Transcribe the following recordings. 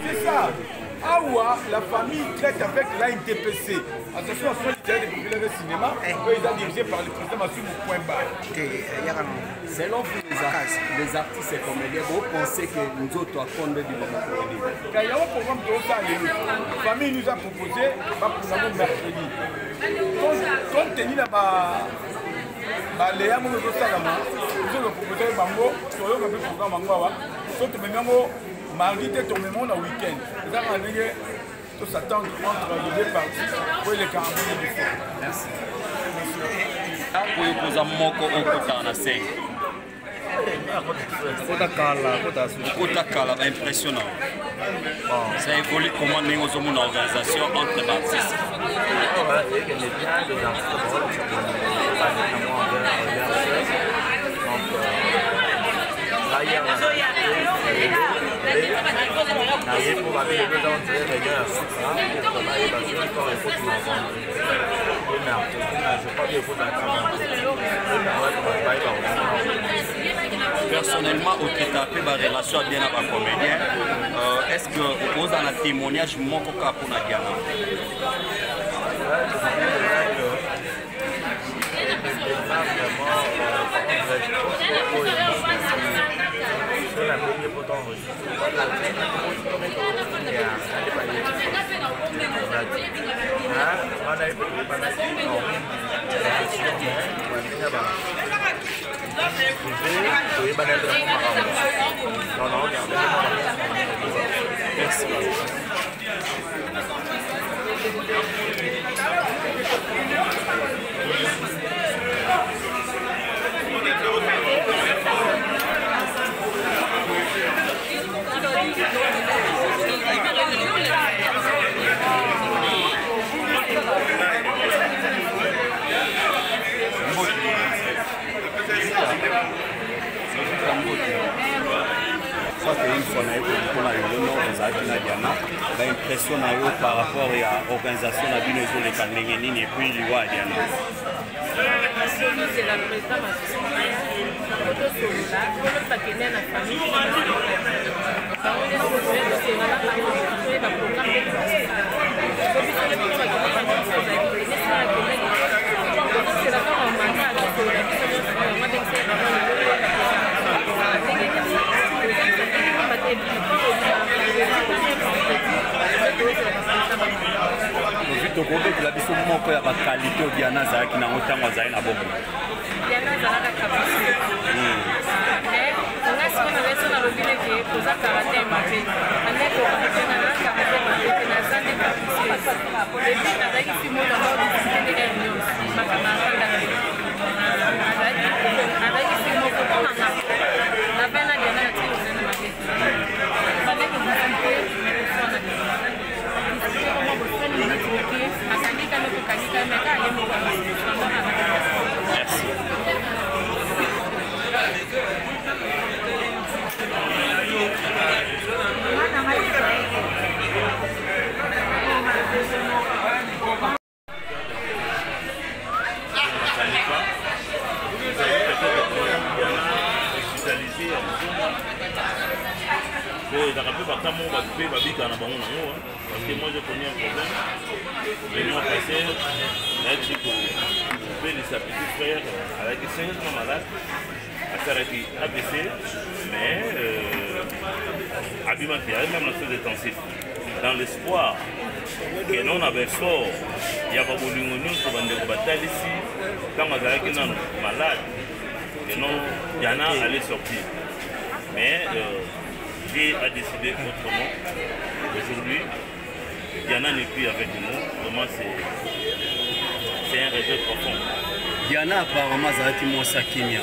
C'est ça. Awa, la famille traite avec l'ANTPC, Association nationale des populaires de cinéma, ils sont dirigés par le président Massou Moukwemba. Selon vous, les artistes et comédiens, vous pensez que nous autres avons fondé du Bamako? Quand il y a un programme de ça, la famille nous a proposé pour le mercredi. Compte tenu de Léa Mono Salama, nous avons proposé Bango, sur le programme Bango, surtout maintenant, mardi, tu es tombé au week-end. Nous avons dit que tout s'attend entre les deux parties pour les caramboules du fond. Merci. Vous pouvez moko okota na scène. Kala impressionnant. Ça évolue comment nous avons une organisation entre les artistes. Personnellement, au Kétapé, ma relation bien avec un comédien, est-ce que vous avez un témoignage mon coca pour la Diana? Merci. L'impression par rapport à l'organisation de la Kandengenine et puis l'Iwa Diana. C'est la présidente Tu connais que la biso moko ya ba qualité au Diana Zaki na motango za ina bombo. Diana Zaka capacité. On a ce qu'on avait sur la robine qui est pour ça karaté maté. On est pour na karaté maté na zande capacité. Et puis na zaki fimo na ba visiter les réunions. Ma camarade là. Avec fimo ko na na. Na bana Diana na tilo na maté. Bana ko visiter merci. Parce que moi j'ai connu un problème. L'année passée, j'ai coupé sa petite frère avec 5 ans malade, à faire ABC, mais Abima qui avait même la chose intensif. Dans l'espoir que nous avons fort, il y a pas beaucoup de gens qui vont batailler ici, quand on est malade, que non, il y en a allé sortir. Mais Dieu a décidé autrement. Aujourd'hui, Diana n'est plus avec nous. Vraiment, c'est un regret profond. Diana apparemment Zarati Moussa Kimia.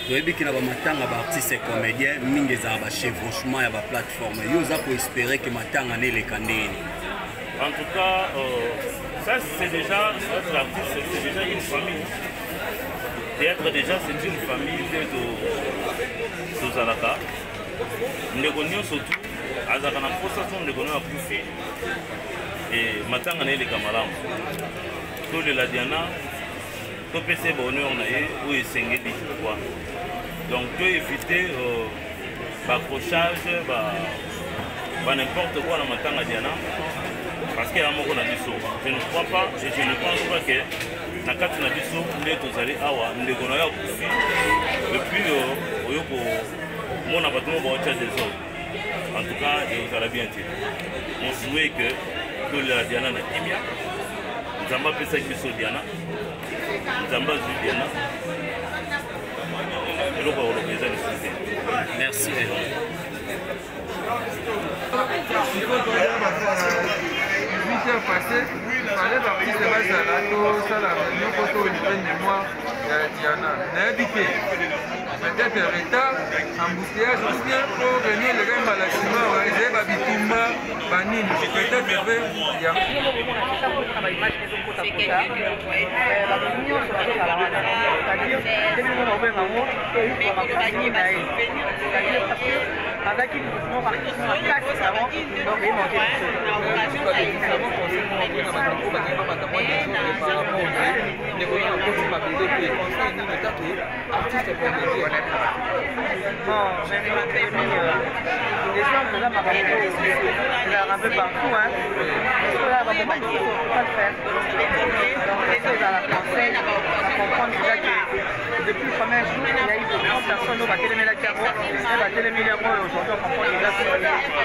Vous avez vu qu'il y a des artistes et comédiens, mingi za ba chevauchement ya ba plateforme. Yo za pour espérer que matanga ne les kandeni. En tout cas, ça c'est déjà notre artiste, c'est déjà une famille. Théâtre déjà c'est une famille de Zalaka. Nous connaissons surtout Azaka na posa nous connaissons Koufi et matanga ne les camarades. Tout le la Diana, tout PC bonheur na ye ou esengeli quoi. Donc, tu éviter l'accrochage, n'importe quoi dans ma tanga Diana. Parce qu'il y a un mot qu'on a dit ça. Je ne crois pas et je ne pense pas que na kati na biso nde tozali awa ndeko na yo akufi depuis oyo komona bato mo baotya désordre. En tout cas ezala bien te. Mon souhait que tolela Diana na kimia nzambe apesaki biso Diana nzambe azwi Diana eloko ya koloba eza lisusu te. Merci. 8 heures passées, fallait partir de base à la dose, à la réunion pour une peine de mois Diana. N'habitez. Peut-être retard, embouteillage, ou bien pour venir le gars à la ciment, ils avaient Bitumba, Banine, peut-être qu'il y avait avec une mouvement pratiquement 4 avant, donc il manquait les gens là, un peu partout, hein. Là, on va pas le faire. Donc, les choses à la française, on comprend déjà que depuis le premier jour, il y a eu de grandes personnes qui ont battu les Mélacamo, qui ont battu les Mélacamo, et aujourd'hui, on comprend déjà que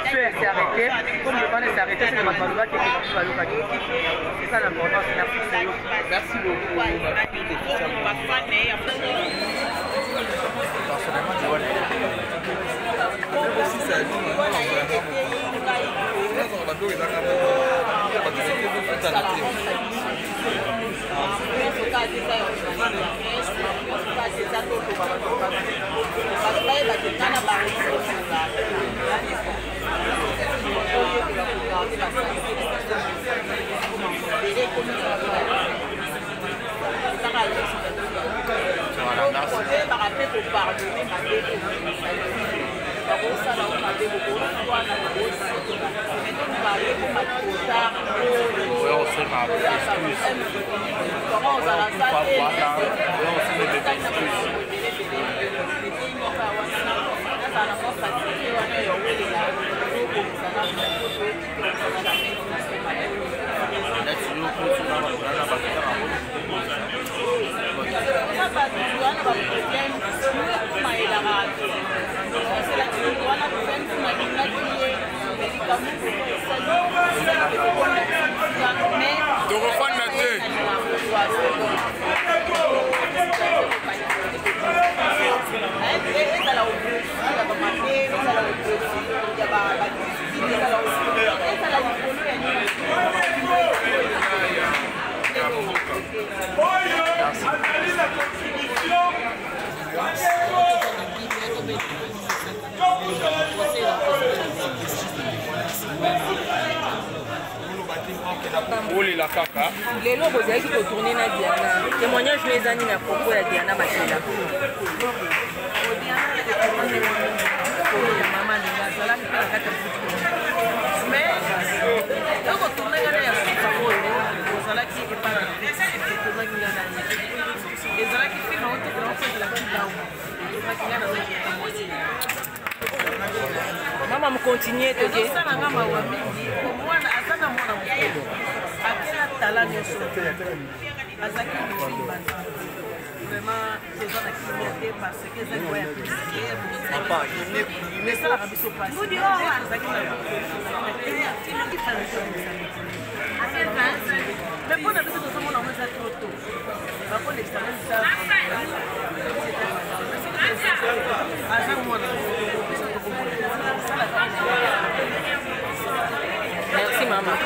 ce s'est arrêté. Comme le panel s'est arrêté, c'est le Matmalouba qui est venu à l'Okaki. C'est ça l'importance. Merci beaucoup. Personnellement, tu vois, aussi, ça a dit, lelo bozalaki kotourne na Diana témoignage no eza nini ya propos ya Diana Makela mama ndenge azalaki mpe na kati ya mais okotourne ngana ya suka oyo ozalaki epaetournaki ngana ezalaki filme aotekela okotelaki ndao etournaki ngana azalaki mwasi mama mokontinue toke ezosalanga mawa mingi omwana aza na mwana mokolo akela tala nyonso azalaki mobali vraiment eza na kimia te parce que ezali oya esalaka biso pasi ezalaki mais mpona biso tozomona ngo eza trop tôt bakolekisa aza mwana merci maman.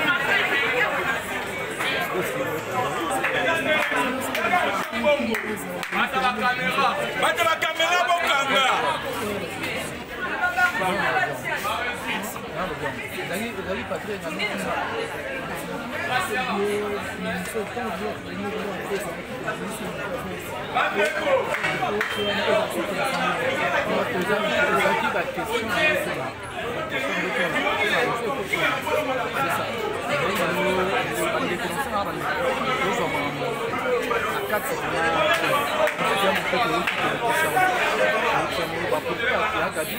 Bata la caméra bokanga. Gabi,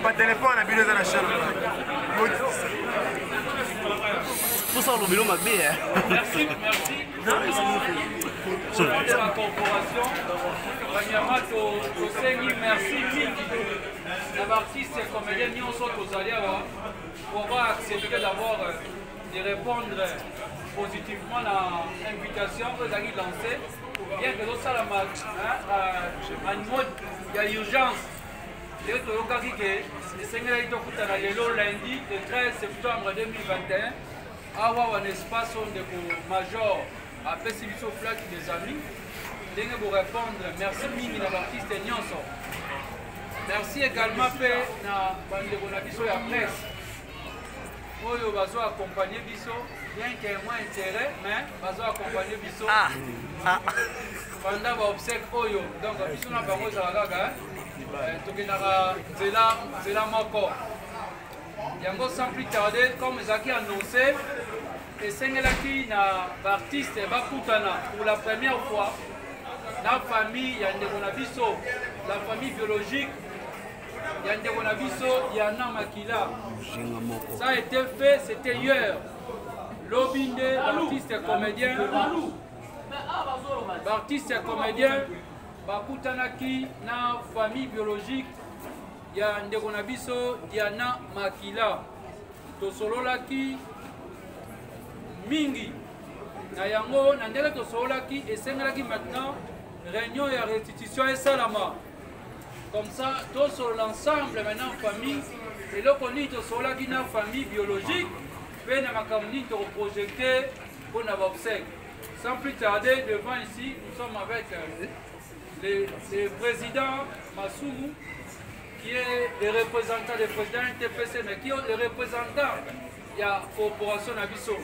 Pas téléphone, on a vu la chaîne. Pour ça, le vélo m'a bien. Merci. Pour la corporation, premièrement, merci les artistes et comédiens nous sommes aux alliés pour avoir accepté d'avoir de répondre positivement à l'invitation que vous avez lancée. Bien que nous sommes en mode d'urgence. Le lundi le 13 septembre 2021, avoir un espace de major à Pessibiso Flat des amis. Pour répondre, merci mille l'artiste Nyonso. Merci également à la presse. Oyo bazo accompagner biso, bien qu'il y ait moins d'intérêt, mais bazo accompagner biso. Pendant l'obsèque Oyo, donc biso na bango zalaka. Tokenaka nzela moko yango sans plus tarder comme ezalaki annoncé esengelaki na baartiste bakutana pour la première fois na famille ya ndeko na biso la famille biologique ya ndeko na biso Yana Makila. Ça a été fait, c'était hier. Lobinde, l'artiste comédien bakutanaki na famille biologique ya ndeko na biso Yana Makila. Tosololaki mingi na yango na ndenge tosololaki esengelaki maintenant réunion ya restitution et salama. Comme ça, tous l'ensemble maintenant famille et le connu tosololaki na famille biologique pe na makamni to projeté pour na obsèque. Sans plus tarder, devant ici, nous sommes avec le président Massoumou, qui est le représentant du président NTPC, mais qui est le représentant de la corporation Nabiso.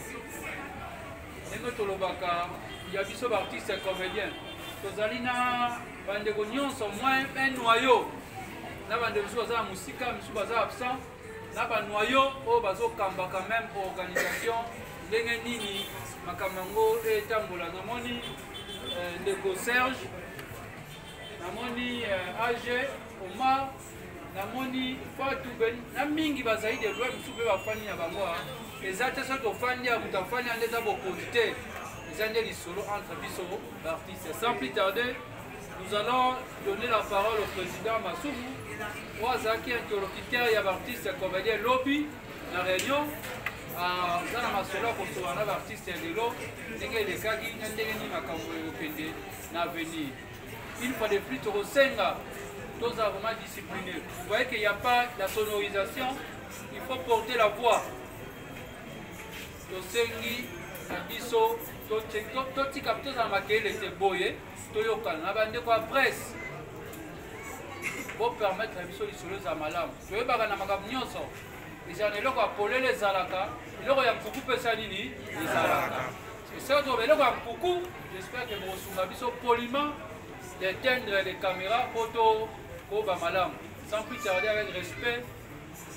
Il y a Biso artiste et comédien. Tozalina, Bandego Nyonso, moins un noyau. Là, Bandego Baza Moussika, M. Baza absent. Là, un noyau, au Bazo Kamba quand même, organisation. Lengenini, Makamango et Tambola. Namoni, Ndeko Serge. Namoni AG, Omar, Namoni Fatou Ben, Namingi Bazaï de Loi, Moussoupe Bafani à Bangoa. Les attentions de Fani à Moutafani en état de quantité. Les années du solo entre Bisso, l'artiste. Sans plus tarder, nous allons donner la parole au président Massoumou. Ouazaki, interlocuteur, il y a l'artiste comédien Lobby, la réunion. Dans la masolo, pour un artiste de l'eau, c'est que les cas qui n'ont l'avenir. Une fois de plus, au Senga, tous sont vraiment disciplinés. Vous voyez qu'il n'y a pas la sonorisation, il faut porter la voix. Tosengi, Abiso, Toti Captos à Makel était boyé, Toyokan, la bande de quoi presse. Pour permettre à Biso de se à malam. Je veux pas qu'on a magabnioso. Les gens qui ont appelé les Zalaka, ils ont beaucoup de personnes les Zalaka. C'est ça, j'espère que vous avez poliment d'éteindre les caméras photo pour Bamalam. Sans plus tarder, avec respect,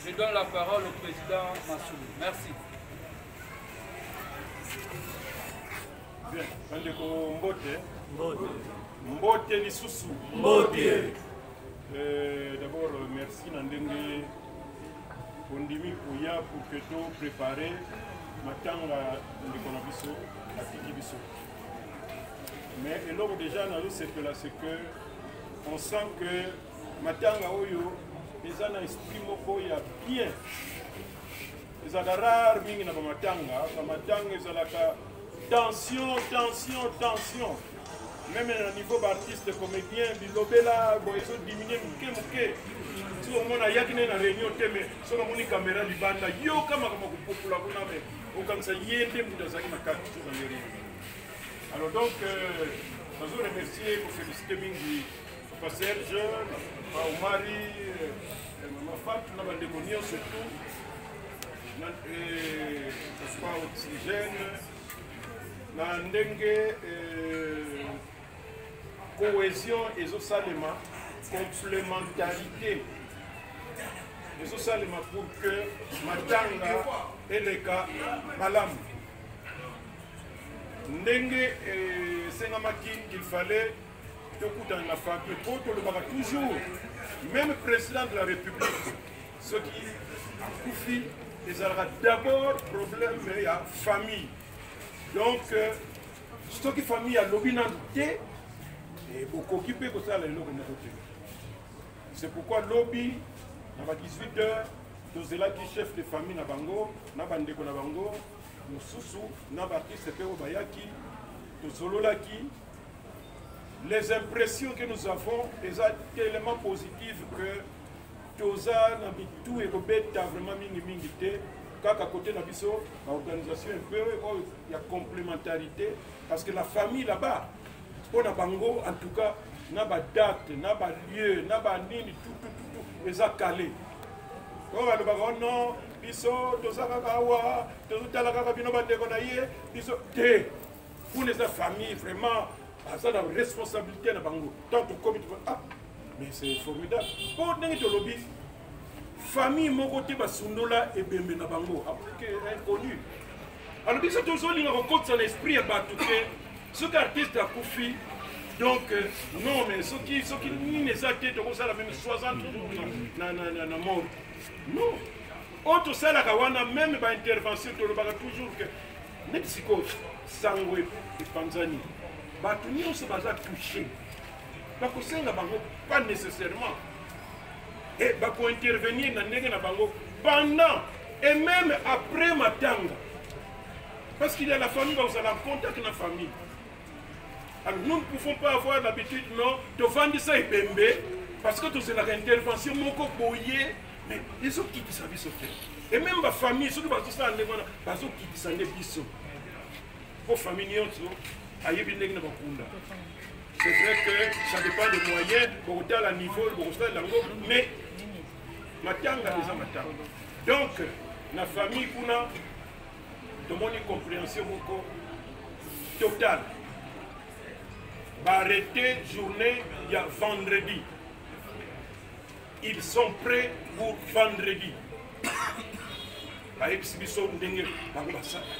je donne la parole au président Massoumou. Merci. Bien, Bandeko Mbote. Mbote Lisusu. Mbote. D'abord, merci Nandenge. Ondimi Pouya pour que tu prépares matanga ndikona biso atiki biso. Mais l'homme déjà dans le c'est que on sent que matanga oyo les ana esprit moko ya bien. Les ana rare mingi na matanga ezalaka tension. Même au niveau d'artiste comédien bilobela boyezo diminuer muke. Si on a yakine na réunion teme so na moni caméra libanda yo kama kupopula kuna me okamsa yende mudazaki na kati dans les réunions. Alors donc je veux remercier pour féliciter mingi Papa Serge, Papa Omari, Maman Fatou na bandemonion surtout Papa Oxygène na ndenge cohésion et salema complémentarité et salema pour que matanga et les cas malam ndenge sengamaki qu'il fallait tout dans la famille pour tout le baga toujours même président de la République ce qui a confié les aura d'abord problème mais il y a famille donc ce qui famille a l'obinanté et beaucoup occupé que ça les locaux. C'est pourquoi lobby à 18h tous là qui chef de famille na bango na bandeko na bango mususu na artiste pe obayaki tozololaki les impressions que nous avons les éléments positifs que toza na bitu et robeta vraiment mingi té kaka côté na biso organisation un peu il y a complémentarité parce que la famille là-bas on a bango en tout cas na ba date na ba lieu na ba nini tout les a calé on va le bago non biso tozaka kawa tozotala kaka bino bandeko na ye biso te pour les familles vraiment ça la responsabilité na bango tant que comité ah mais c'est formidable pour ndenge to lobby famille mon côté basundola et bembe na bango après que inconnu alors biso tozolinga ko compte son esprit ya batu ke ce qu'artiste a confié donc non mais ce qui n'est pas tout ça la même 60 na mort non autre ça la kawana même ba intervention to le baga toujours que Mexico sangwe et Tanzanie ba tout nous se baza touché ba ko senga bango pas nécessairement et ba ko intervenir na ndenge na bango pendant et même après matanga parce qu'il y a la famille va vous aller en contact avec la famille. Alors nous ne pouvons pas avoir l'habitude non de vendre ça et bembe parce que tout la intervention moko boyé mais les autres qui savent se faire et même ma famille ceux qui vont tout ça ne voilà pas ceux qui s'en biso pour famille nyonso ayebi ndenge na bakunda c'est vrai que ça dépend des moyens pour tel à niveau pour ça lango mais matanga les matanga donc la famille kuna de mon incompréhension beaucoup totale. Arrêter journée, il y a vendredi. Ils sont prêts pour vendredi.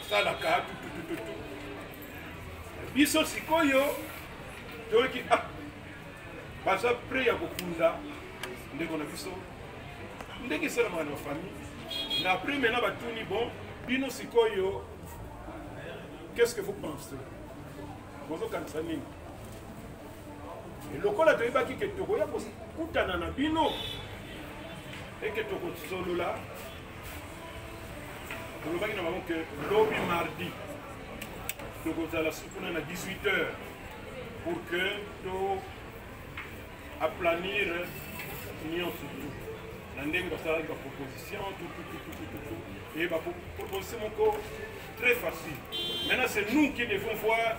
Ça la carte, tout. Biso sikoyo, donc ah, basa prêt à Bokunda, ndeko na biso. Ndeki sala ma famille. Na après maintenant ba tuni bon. Bino Sikoyo, qu'est-ce que vous pensez? Vous lokola toyebaki ke tokoya kokutana na bino eke tokosolola tolobaki na bango ke lobi mardi tokozala sukuna na 18h pour que to aplanir nyonso na ndenge basalaki baproposition et baproposition moko très facile. Maintenant c'est nous qui devons voir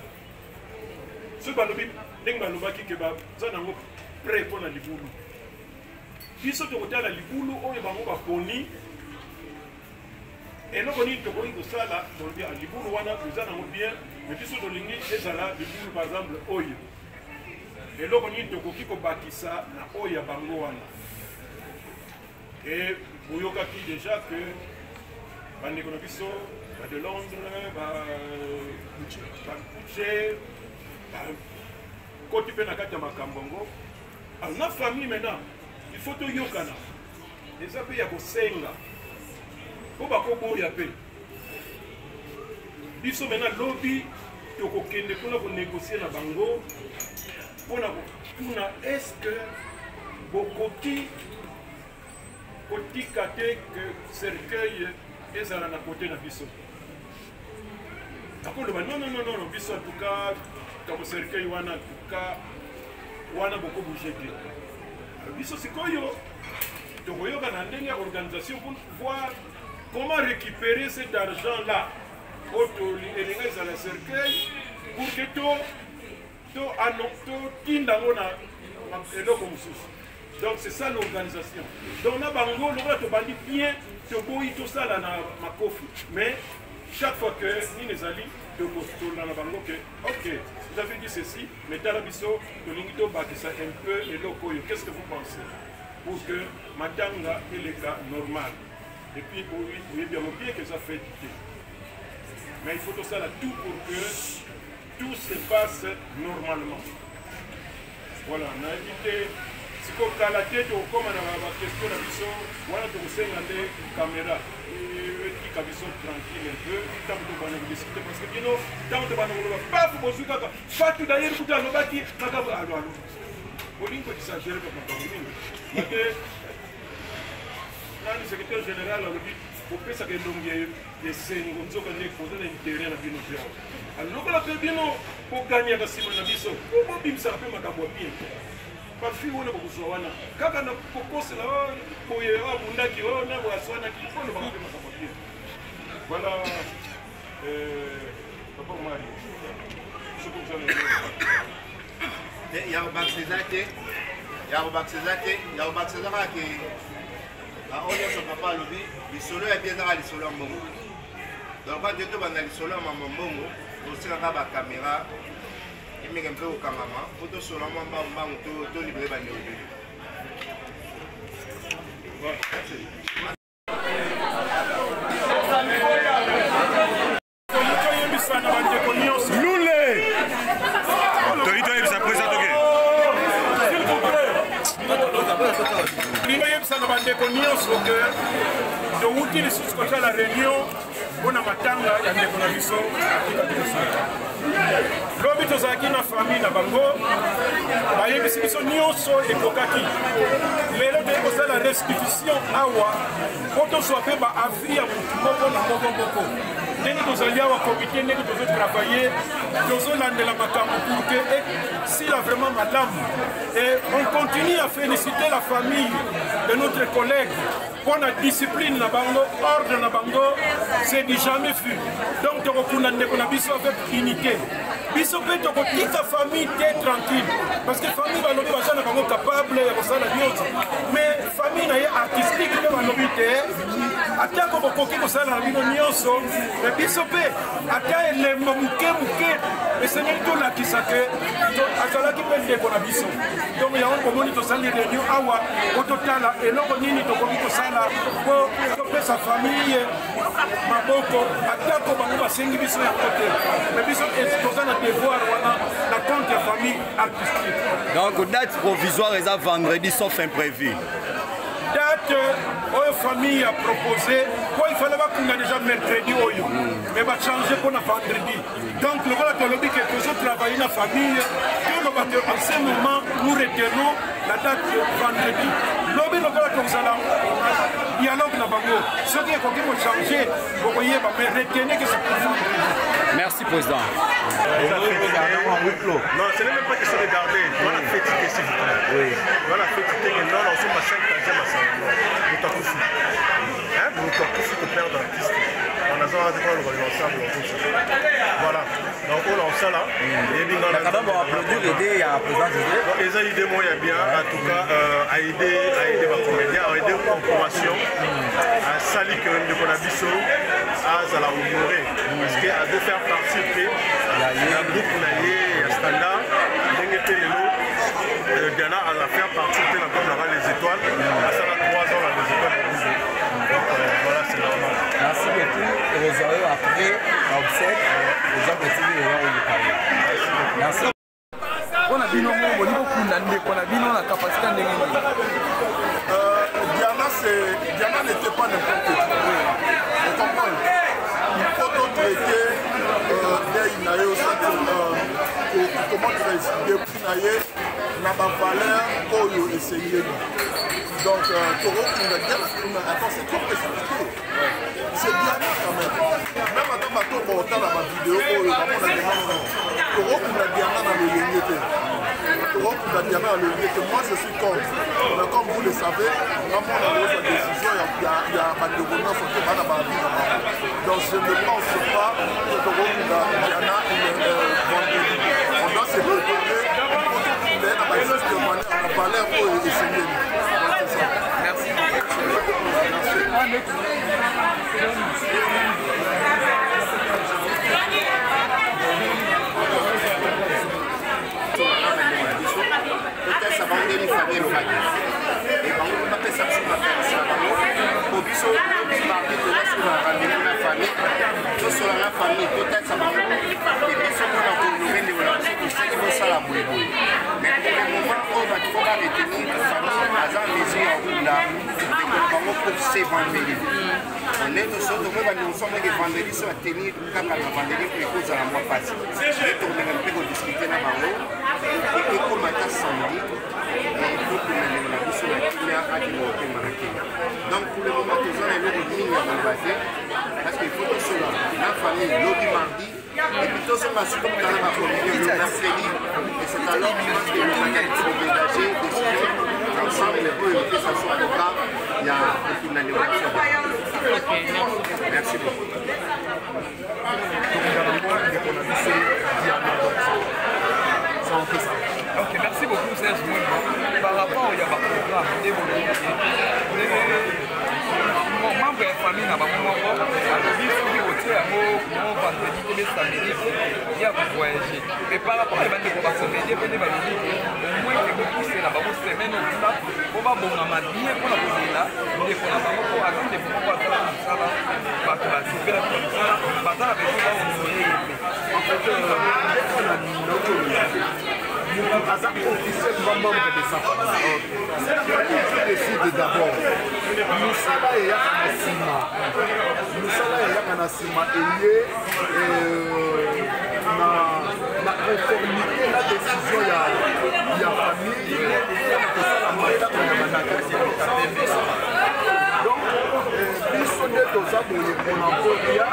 ce balobi ndenge balobaki ke baza nango prêt mpona libulu biso tokotala libulu oyo bango baponi eloko nini tokoki kosala tolobi libulu wana eza nango bien mais biso tolingi ezala libulu par exemple oyo eloko nini tokoki kobakisa na oyo ya bango wana e boyokaki déjà que bandeko na biso de Londres bakuche koti mpe na kati ya makambo ngo na famille maintenant il faut toyokana eza mpe ya kosenga po bakoboya mpe biso maintenant lobi tokokende mpona konégocie na bango mpona kotuna est-ce que bokoki kotika te que cercueil ezala na kote na biso akoloba non biso en tout cas comme cercueil wana en tout cas wana beaucoup bougé te biso sikoyo tokoyoka na ndenge ya organisation pour voir comment récupérer cet argent là otolinga ezala cercueil pour que totinda ngo na eloko mosusu. Donc c'est ça l'organisation. Donc na bango lokola tobandi bien toboyi tosala na makofi mais chaque fois que ni ezali tokostola na bango que ok vous avez dit ceci mais tala biso tolingi tobakisa un peu eloko oyo. Qu'est-ce que vous pensez pour que matanga eleka normal et puis oui bien que ça fait quitter mais il faut tosala tout pour que tout se passe normalement. Voilà on a évité sikokala te tokoma na bakestion na biso wana tokosenga nde caméra etika biso tranquille un peu ntango tobana kodiscute parce que bino ntango tobana koloba pafu bozwi kaka fatu dayeri kuta alobaki makambo alo olingi kodisagere pa makambo mingi make nani secrétaire général alobi kopesaka elongi esengo nzoka nde koza na intérêt na bino te awa lokola mpe bino koganyaka nsima na biso bobimisaka mpe makambo ya bien bafi wana bakozwa wana kaka na kokosela boye abundaki oyo na boyaswanaki mpona bakape makambo bien voilà papa mari ya kobakiseza te kaka ke oyo nyonso papa alobi lisolo ya bien ezaka lisolo ya mbongo donc ba nde tobanda lisolo ya mama mbongo tosengaka bacaméra emeke mpe kokangama po tosola mwa mbangu tolibere bandeko ebele. toyebisana bandeko nyonso lule toyebisa président toke toyebisana bandeko nyonso ke towuti lisusu kosala réunion mpona matanga ya ndeko na biso lobi tozalaki na famille na bango bayebisi biso nyonso ekokaki lelo toyei kosala restitution awa po tozwa mpe baavi ya motu moko na moko ndenge tozali awa komite ndenge tozotravaille tozolandela makambo pour que sila vraiment malamu et on continue à féliciter la famille de notre collègue pour la discipline na bango ordre na bango c'est du jamais vu donc tokokunda ndeko na biso avec unité biso mpe tokotika famille te tranquille parce que famille balobi baza na bango capable ya kosala nyonso mais famille na ye artistique nde balobi te atako bokoki kosala na bino nyonso me biso mpe ata elembo moke esengeli tolakisa ke azalaki mpe ndeko na biso donc yango komoni tosali réunion awa po totala eloko nini tokoki kosala po topesa famille maboko atako bango basengi biso yango te me biso toza na devoir wana na compte ya famille artistique. Donc date provisoire eza vendredi sauf imprévu. date oyo famille a proposé il fallait bakunda déjà mercredi oyo mais changer pour na vendredi donc le voilà tolobi que toujours travailler na famille que en ce moment nous retenons la date vendredi lobi le voilà comme ça là dialogue na bango ce qui est qu'on changer vous voyez mais retenez que c'est pour vendredi. Merci président. Non, ce n'est même pas question de garder. On a fait ticket s'il vous plaît. Oui. On a fait ticket et non, on s'est passé 5e à ça. Nous t'as tout fait. Hein? Nous t'as tout fait de perdre l'artiste. On a ça, on va ensemble. Voilà. Donc on a ça là. Et bien dans la quand même on applaudir aider à présent les idées moi il y a bien en tout cas à aider ma comédien à aider en formation à salir quand même de Konabiso à la honorer parce que à de faire participer la groupe naïe à standard d'engagé le Diana à la faire participer dans comme les étoiles à ça 3 ans là les étoiles donc voilà c'est normal. Merci beaucoup et vous aurez après l'obsèque les gens continuent à vous parler. Merci. On a bino mo ni beaucoup ndé on a bino la capacité ndenge ni Diana n'était pas n'importe qui. Vous comprenez? Il faut traiter des Inaye au centre comment tu vas expliquer Inaye n'a pas valeur pour essayer. Donc Toro qui va dire attends c'est trop expliqué. C'est Diana quand même. Même attends bateau pour autant dans ma vidéo Toro qui va Diana dans le Yéniété. Toro qui va Diana dans le Yéniété. Moi je suis contre. Mais comme vous le savez, vraiment on a pris la décision, il y a pas de bonheur, il faut que Diana va vivre. Donc je ne pense pas que Toro qui va Diana vendredi. On doit se préparer pour qu'il ait la juste de manière à parler pour essayer. Merci. peut-être ça va donner famille au matin. Et quand on va faire ça, ça va faire au biseau, au mardi, de là, sur la famille, tout sur la famille, peut-être ça va donner. Et puis, ce qu'on a trouvé, c'est ça qui va ça la boule. Mais pour le moment, on va pouvoir retenir la famille, à la maison, en là, pour ces vendredis. On est de sorte que nous sommes les vendredis sur la tenue, quand on a vendredi, pour les causes à la mois passée. Je vais tourner un peu pour discuter dans la main. Et comme à samedi, il faut que nous avons sur la Kenya à donc pour le moment, nous avons un ligne à Bombardier parce qu'il faut que cela, la famille, l'autre mardi, et puis tout ça va se faire dans la famille le mercredi. Et c'est alors que nous avons déménagé, décidé, ensemble, les deux, que ça soit le cas, il y a une animation. Merci beaucoup. Ok, merci beaucoup Serge Mouimba. Par rapport au programme, membre ya famille na bango moko alobi soki kotia yango mo vendredi to samedi ya kovoyage mais par rapport ya bandeko bacomédie pene balobi au moins ke bopuse na bango semaine okunda po babongama bien mpona kozela ndeko na bango po ata ndeko moko azala mosala bato basipela na mosala baza na besoin bahonoye Aza officiellement membre de sa famille. Il décide d'abord. Musala et Yakanasima. Musala et Yakanasima est na conformité la décision de la famille que ça la mata donc biso nde toza boye konakolia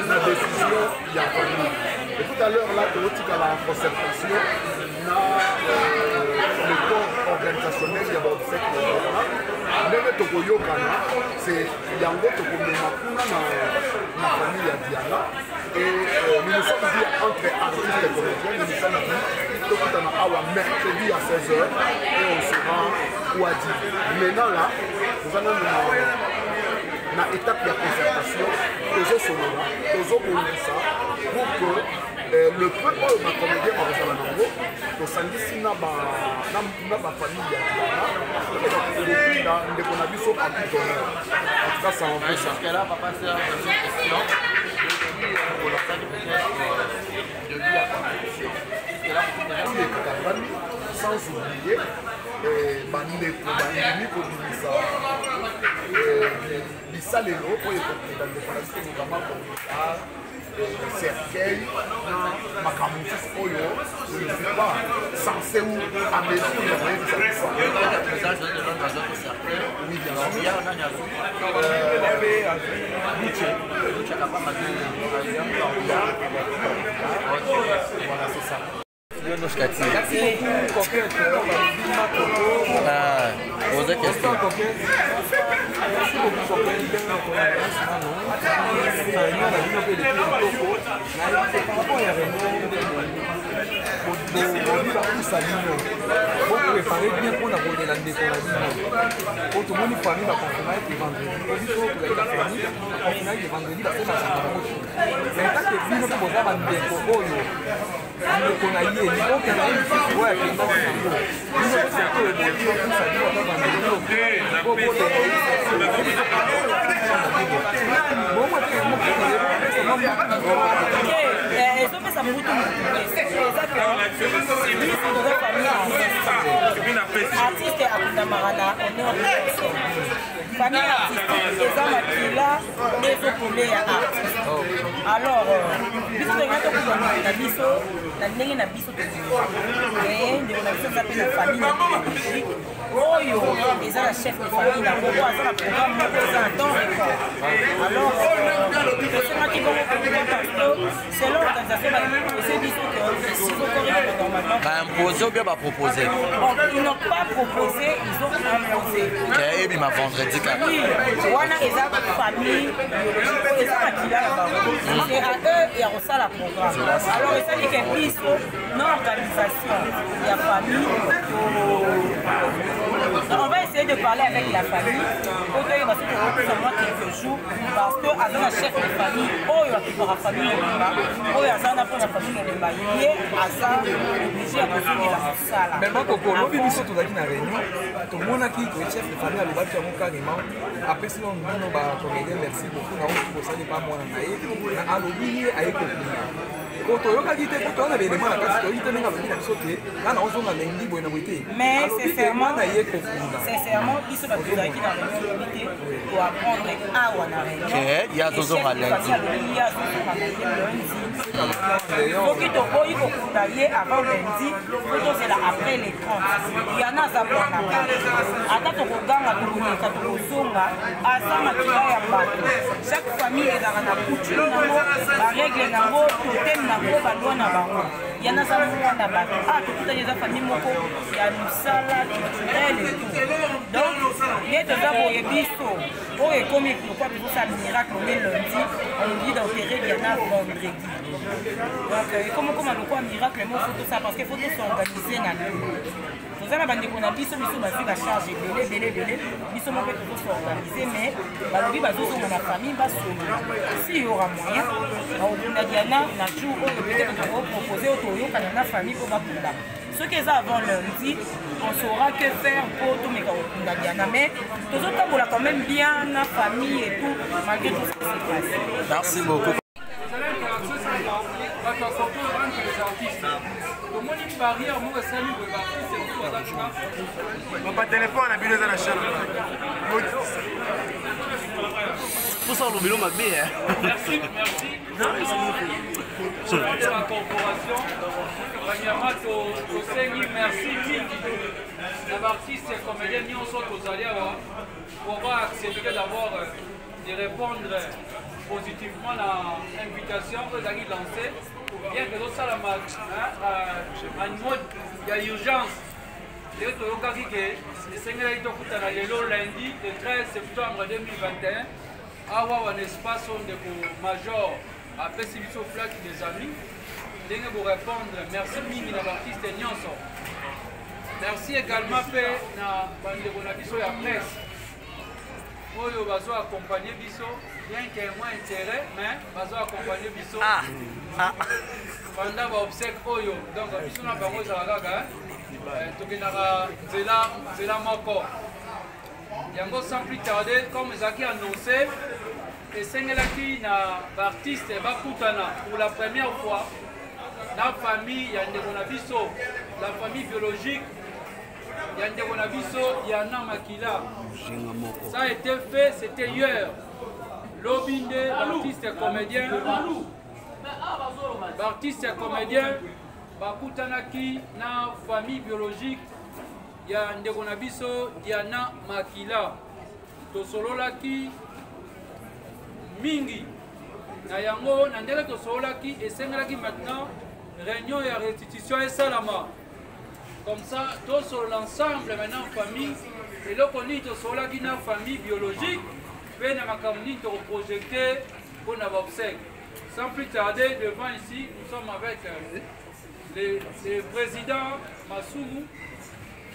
na décision ya famille. Et tout à l'heure là totika la concertation na le corps organisationnel ya baobsèque ndenge tokoyokana c'est yango tokomema kuna na famille ya Diana et nous nous sommes dit entre artistes et comédiens nous nous sommes dit tokutana awa mercredi à 16h et on sera Ouadi. Maintenant là nous allons na étape de concertation tozosolola tozobongisa pour que le peuple oyo bacomédien bakozala nango tosangisi na bafamille ya Diana okokunda ndeko na biso abidonneur en tout cas ça en fait ça. Là, papa, c'est une question. Pour la salle de la compétition. Sans oublier bandeko bandimi kobimisa bisalelo oyo ekokenda ndeko na biso nokama komisa cercueil na makambo mosusu oyo ne suis pas censé ou à mesure de koyebisa biso oui bien voilà c'est ça. Merci beaucoup, Coquette. Posez question. Merci beaucoup, Coquette. Préparez bien pour la bonne année pour la vie. Pour tout le monde, famille va confirmer que vendredi. Pour lui, pour la famille, confirmer que vendredi va faire la chose. Mais tant que vous ne pouvez pas vendre des cocos, vous ne connaissez pas. Il faut qu'il y ait une petite voix qui est dans le studio. Vous ne pouvez pas le dire pour ça, vous ne pouvez pas vendre des artiste akundamaka famille artistique eza makila ezokole ya artiste alors biso tolinga tokuzana na biso na ndenge na biso ndeko na biso eza mpe na famille na biologique oyo eza na chef de famille na moko aza na programme moko eza na temps record alors tosengaki bongo kokuba parce que selon l'organisation baimposer biso que si vokoreka normalement baimposer ou bien baproposer ils n'ont pas proposé ils ont imposé et ma vendredi oui wana eza famille biologique eza makila ya bango c'est à eux ya kosala programme alors esali ke biso na organisation ya famille on va essayer de parler avec la famille pour que parce que on seulement quelques jours parce que avec un chef de famille oyo akipara famille mobimba oyo aza na mpona famille mobimba ye aza obligé ya kozongela mosala maintenant koko lobi biso tozalaki na réunion tomonaki que chef de famille alobaki yango carrément apesi nano bino bacomédien merci beaucoup na oki kosali pa mwana na ye na alobi ye aye kokunda po toyokaki te po towana baelema na kasi toyoki te ndenge alobi na biso te nga na ozonga lendi boye na boye te mais sincèrement na ye kokunda sincèrement biso bato tozalaki na réunion lobi te toapprendre awa na réunion ya tozonga lendi soki tokoyi kokunda ye avant lundi po tozela après les 30 yana aza mponaka ata tokoganga tokoleka tokozonga aza makila ya bato chaque famille ezalaka na coutume nango baregle nango toteme nango balwa na bango yana aza mwana bato tokutani eza famille moko ya mosala culturel et tout donc ye toza boye biso oyo ekomi lokwa tozosala miracle ole lundi on dit d'enterrer diana vendredi donc komokoma lokwa miracle mo faut ça parce que faut s'organiser na toza na bandeko na biso bazwi bacharge ebele biso moko tozosorganize mais balobi bazozonga na famille basolo si y aura moyen baokunda diana na jour oyo peut-être tokopropose oyo toyokana na famille mpo bakunda soki eza avant lundi on saura que faire pour tomeka kokunda diana mais tozotambola quand même bien na famille et tout malgré tout ce qui se passe. Merci beaucoup. Pas téléphone, la bille dans la chaîne. Pour ça, le m'a bien. Merci. La corporation, premièrement, merci les artistes et comédiens qui sont aux alliés pour avoir accepté d'avoir de répondre positivement à l'invitation que vous avez lancée. Bien que ça la en mode il y a urgence. Et que le lundi le 13 septembre 2021 avoir un espace de major à Pessibiso Flac des amis. Pour répondre, merci Mimi l'artiste Nyonso. Merci également à la presse. Oyo bazo accompagner biso bien qu'il y ait moins intérêt mais bazo accompagner biso pendant ba obsèque oyo donc biso na bango za gaga tokendaka nzela moko yango sans plus tarder comme ezaki annoncé esengelaki na baartiste bakutana pour la première fois na famille ya ndeko na biso la famille biologique ya ndeko na biso Yana Makila. Ça a été fait, c'était hier. Lobinde, l'artiste et comédien. L'artiste et comédien, bakutanaki na famille biologique ya ndeko na biso Yana Makila. Tosololaki mingi. Na yango, na ndenge tosololaki esengelaki maintenant réunion et restitution et salama. Comme ça, tous sur l'ensemble maintenant famille. Et là, on dit sur la famille biologique, puis on a projeté pour nous obsèques. Sans plus tarder, devant ici, nous sommes avec le président Massoumou,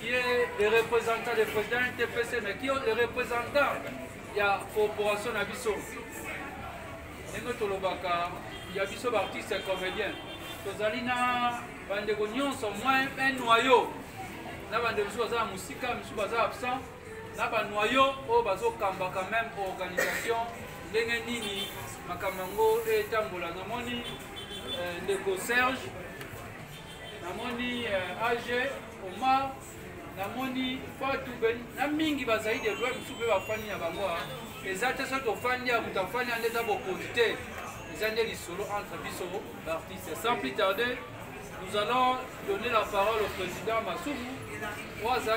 qui est le représentant du président NTPC, mais qui est le représentant de la corporation Nabiso. Et nous avons dit Nabiso artiste et comédien. Tozalina bandeko nyonso moins un noyau na bandeko baza musika misu baza absent na ba noyau o bazo kamba quand même organisation ndenge nini makamango etambola namoni ndeko Serge namoni AG Omar namoni Fatou Ben na mingi bazali de loi misu be bafani na bango ezate so to fandi ya mutafani andeza bokodite. Entre biso artistes. Sans plus tarder, nous allons donner la parole au président Massoumou,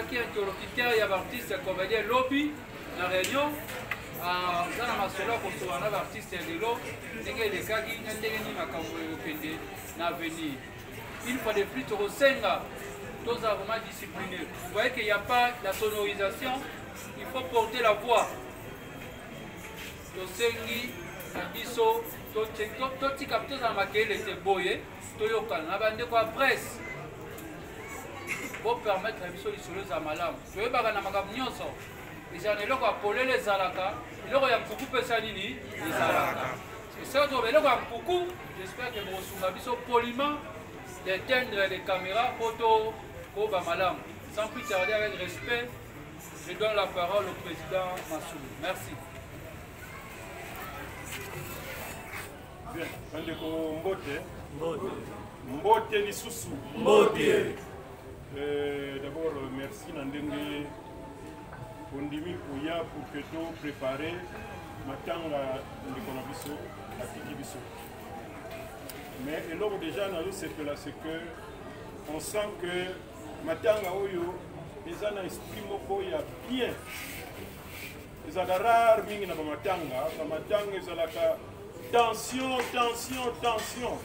qui est interlocuteur et artiste comédien lobby la réunion. À Massola pour un artiste de l'eau, une fois de plus, au Senga, tous vraiment disciplinés. Vous voyez qu'il n'y a pas la sonorisation, il faut porter la voix. Tosengi, Nabiso, Toti capteurs dans laquelle était boyé, Toyokan, la bande quoi presse pour permettre à Bisso de à Malam. Je veux pas que nous ayons les gens qui ont polé les Alaka, ils ont beaucoup de Pessanini, les Alaka. C'est ça, beaucoup. J'espère que vous avez Bisso poliment d'éteindre les caméras photo pour Malam. Sans plus tarder, avec respect, je donne la parole au président Massoumou. Merci. Bien, Bandeko Mbote Lisusu. D'abord, merci Nandenge Ondimi Pouya pour que tu prépares Matanga Ndeko Nabiso, Atiki Biso. Mais alors déjà, c'est que on sent que Matanga Oyo, les gens ont esprit moko ya bien. Les gens ont rare mingi na Matanga, Matanga ils ont tension.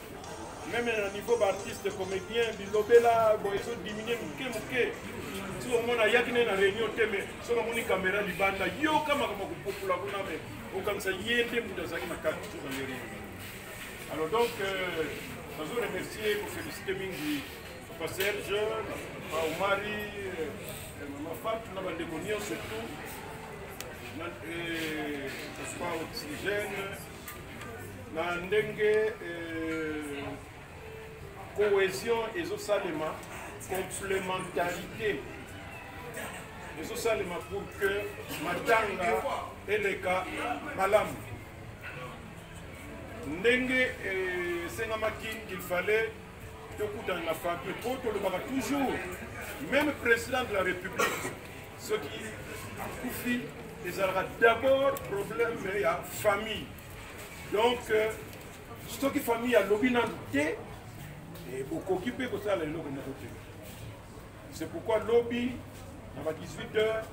Même au niveau d'artiste, comédien, bilobela, ils ont diminué mouké. Si on a yakine na réunion, mais si on a une caméra libanda, yo kama popula mais on comme ça yende mudazaki na carte dans les réunions. Alors donc, nous vous remercier pour féliciter Mingi, Papa Serge, Papa Omari, Maman Fatou, na bandémonion surtout, Papa Oxygène. Na ndenge cohésion et salema complémentarité et salema pour que Matanga et les cas malam ndenge sengamaki qu'il fallait tout dans la famille pour tout le monde toujours même président de la République ce qui a Koufi les aura d'abord problème mais il y a famille. Donc, ce qui famille a lobby et beaucoup occupé pour ça les lobby. C'est pourquoi lobby à 18h,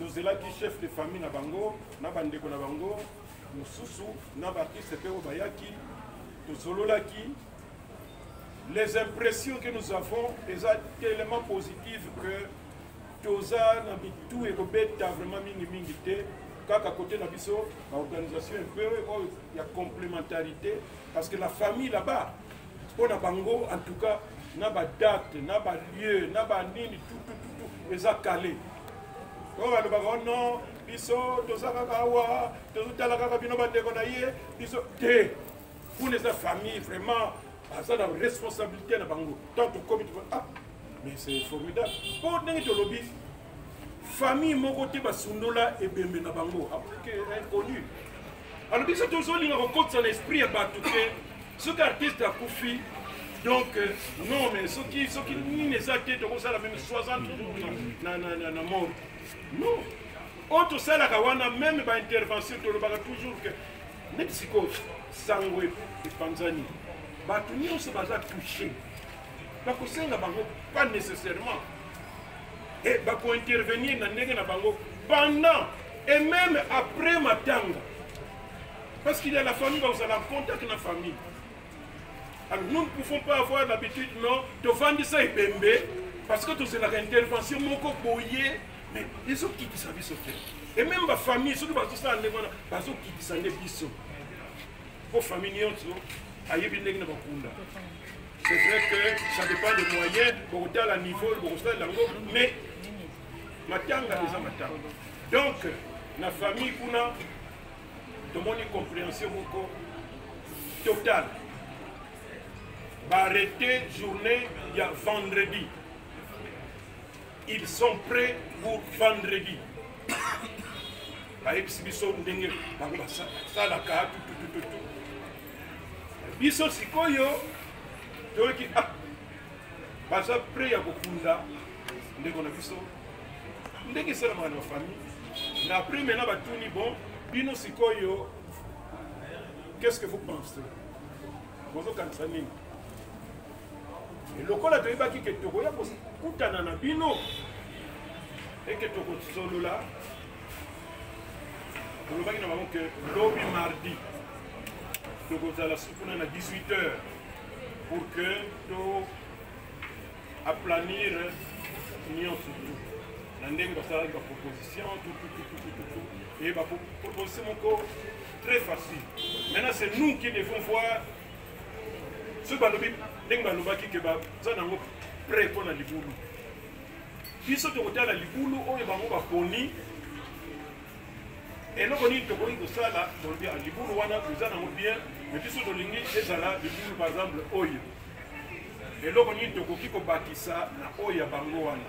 nous là qui chef de famille na bango, na bandeko na bango, nous sousou, na artiste Péo Bayaki, nous solo là qui les impressions que nous avons, les éléments positifs que Toza na bitu et Robert a vraiment minimité. À côté de la biso, l'organisation un peu, il y a complémentarité, parce que la famille là-bas, on a bango, en tout cas, n'a pas date, n'a pas lieu, n'a pas nini, tout, les a calés. On va le non, biso, tozakawa, tozotalaka bino bandekonaye, biso, pour les familles, vraiment, ça a une responsabilité dans bango. Tant que comité, mais c'est formidable. Pour les lobby. Famille mon côté basundola et bembe na bango inconnu. Alors biso tozoli na rencontre son esprit à batouké ce qu'artiste a Koufi Donc, non, mais ceux qui ne savent pas la même 60 na mort. Non. Autre ça, la kawana, même par intervention, tu le bagas toujours que les psychoses, Sangwe et Panzani, Batunion se basa touché. Parce que c'est pas nécessairement. Et pour intervenir dans le bango pendant et même après Matanga. Parce qu'il y a la famille, vous allez en contact avec la famille. Alors nous ne pouvons pas avoir l'habitude, non, de vendre ça et bembe, parce que tout c'est l'intervention, mon coboyer, mais les autres qui savent se faire. Et même ma famille, ceux qui vont ça en événement, parce qui s'en est biso. Pour famille, c'est vrai que ça dépend des moyens, pour autant à niveau, pour autant à niveau, mais Matanga les a Matanga. Donc, la famille, pour nous, de mon incompréhension totale. Arrêter journée, il y a vendredi. Ils sont prêts pour vendredi. Ça la carte, tout. Biso sikoyo, donc parce après à Bokunda, ndeko na biso, ndeki sala ma famille. Na après maintenant ba tout ni bon, bino sikoyo. Qu'est-ce que vous pensez? Bonjour Kansani. Et le col a donné que Togoya pour Koutana Bino et que Togo solo là. Nous avons que lobby mardi. Togo à la soupe à 18h pour que tu aplanir l'union surtout. L'ending va faire la proposition, tout. Et la proposition encore très facile. Maintenant, c'est nous qui devons voir ce balobi. Dengalobaki que bazanango prêt pour la libulu. Biso to kota la libulu oyo bango ba poni. Et non koni to koni ko sala to bien libulu wana bazanango bien, mais biso to lingi ezala libulu par exemple oyo. Et là koni to koki ko bakisa na oyo bango wana.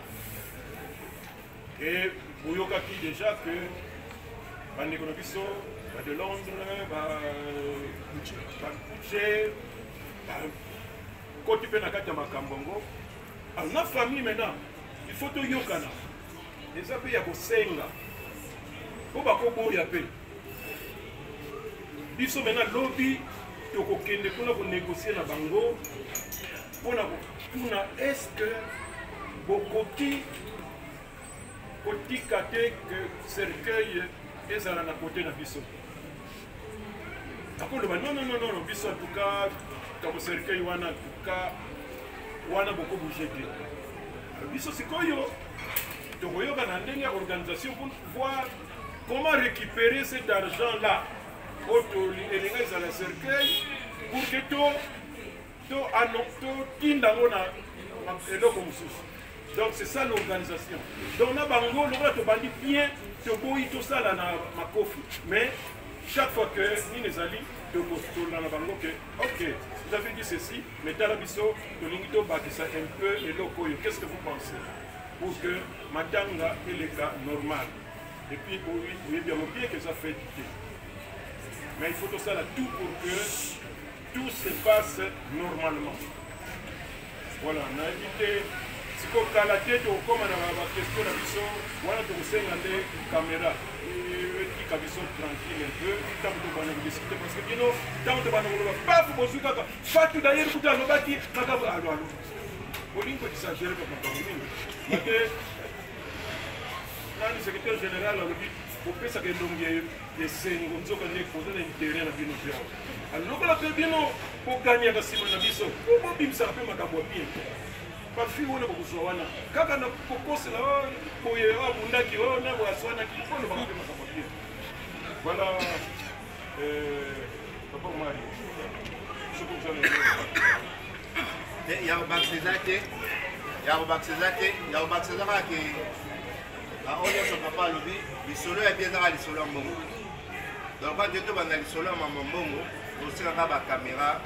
Et boyoka ki déjà que bande kono biso ba de Londres, ba Kuche, quand tu fais la carte de Makambongo, alors la famille maintenant, il faut te yokana. Les appels y a pour senga. Pour pas qu'on y a paix. Ils sont maintenant lobby, tu as pour négocier la bango. Pour est-ce que beaucoup de kate que cercueil est à la côté de la biso. Non, biso en tout cas. Comme cercueil wana tuka wana beaucoup bougé de biso sikoyo tokoyoka na ndenge organisation pour voir comment récupérer cet argent là auto elinga za la cercueil pour que to tindango na eloko mususu. Donc c'est ça l'organisation. Donc na bango le to bandi bien to boyi to sala na makofi, mais chaque fois que ni les alliés de dans la bango que OK, vous avez dit ceci, mais Talabiso, de l'ingito bâtissa un peu et locoyo. Qu'est-ce que vous pensez? Pour que Matanga ait le cas normal. Et puis, vous voyez bien que ça fait du. Mais il faut tout ça là, tout pour que tout se passe normalement. Voilà, on a évité. Si vous avez la tête, comme on a la question de la mission, voilà, vous avez la caméra. Tranquille un peu, tant que vous avez discuté parce que sinon, tant que vous avez pas vous poser ça, pas tout d'ailleurs vous avez bâti, allô. Pauline peut s'agir comme ça. Le secrétaire général a dit pour que ça ait des scènes comme ça qu'on ait posé un terrain à bien. Alors qu'on a fait bien pour gagner la Simon Nabiso, pour bien ça fait ma bien. Pas fille on a beaucoup de wana. Quand on a beaucoup c'est là pour y avoir un qui on a ou soit qui faut le faire ma bien. Voilà, papa Mario. Je peux vous dire. Il y a un baxezate, il y a un baxezate, il y a un baxezate qui a on son papa lui, le solo est bien dans le solo en bongo. Donc quand tu es dans le solo en bongo, aussi on a la caméra,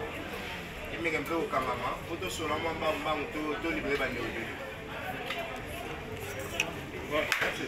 il met un peu au cameraman, photo solo en bongo, tout libre de bandeau. Voilà, merci.